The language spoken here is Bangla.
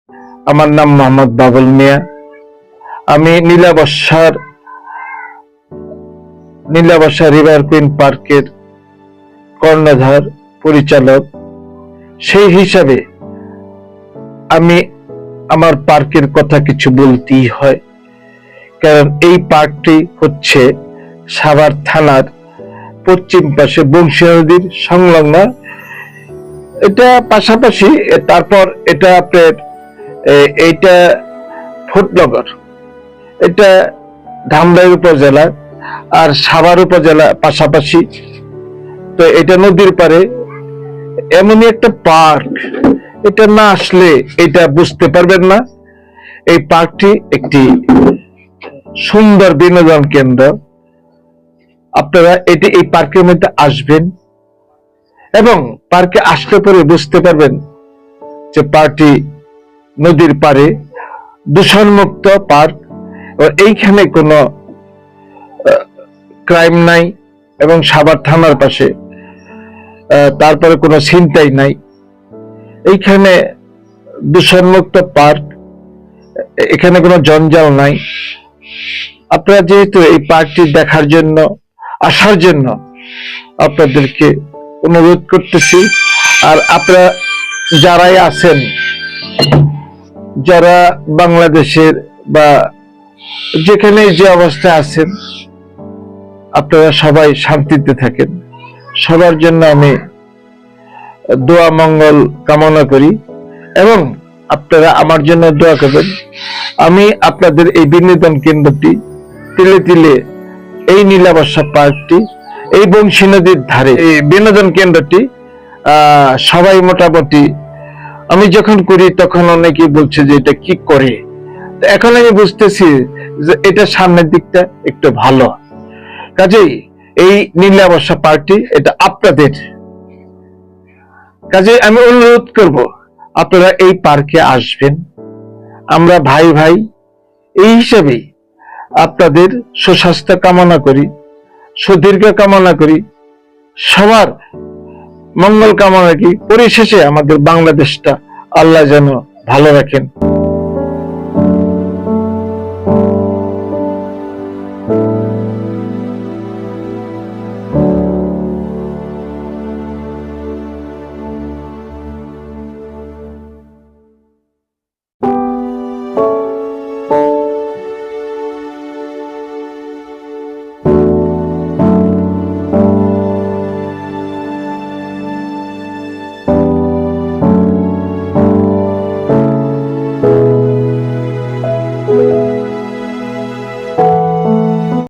আমার নাম মোহাম্মদ বাবুল মিয়া। আমি নীলাবর্ষা রিভার কুইন পার্কের কর্ণধার পরিচালক। সেই হিসাবে আমি আমার পার্কের কথা কিছু বলতেই হয়, কারণ এই পার্কটি হচ্ছে সাভার থানার পশ্চিম পাশে বংশী নদীর সংলগ্ন। এটা পাশাপাশি, তারপর এটা আপনার এইটা ফুটনগর, এটা ধামরাই উপজেলা আর সাভার উপজেলা পাশাপাশি। তো এটা নদীর পারে এমনই একটা পার্ক, এটা না আসলে এটা বুঝতে পারবেন না। এই পার্কটি একটি সুন্দর বিনোদন কেন্দ্র। আপনারা এই পার্কের মধ্যে আসবেন এবং পার্কে আসলে পরে বুঝতে পারবেন যে পার্কটি নদীর পারে দূষণমুক্ত পার্ক। এইখানে কোনো ক্রাইম নাই এবং সাভার থানার পাশে, তারপরে কোনো ছিনতাই নাই। এইখানে দূষণমুক্ত পার্ক, এখানে কোনো জঞ্জাল নাই। আপনারা যেহেতু এই পার্কটি দেখার জন্য, আসার জন্য আপনাদেরকে অনুরোধ করতেছি। আর আপনারা যারাই আছেন, যারা বাংলাদেশের বা যেখানে যে অবস্থায় আছেন, আপনারা সবাই শান্তিতে থাকেন। সবার জন্য আমি দোয়া মঙ্গল কামনা করি এবং আপনারা আমার জন্য দোয়া করবেন। আমি আপনাদের এই বিনোদন কেন্দ্রটি তিলে তিলে, এই নীলাবর্ষা পার্কটি, এই বংশী নদীর ধারে এই বিনোদন কেন্দ্রটি সবাই মোটামুটি, আমি যখন করি তখন অনেকে বলছে যে এটা কি করে। এখন আমি বুঝতেছি যে এটা সামনের দিকটা একটু ভালো। কাজেই এই নীলাবর্ষা পার্কটি এটা আপনাদের। কাজেই আমি অনুরোধ করব আপনারা এই পার্কে আসবেন। আমরা ভাই ভাই এই হিসাবেই আপনাদের সুস্বাস্থ্য কামনা করি, সুদীর্ঘ কামনা করি, সবার মঙ্গল কামনা করি। পরিশেষে আমাদের বাংলাদেশটা আল্লাহ যেন ভালো রাখেন।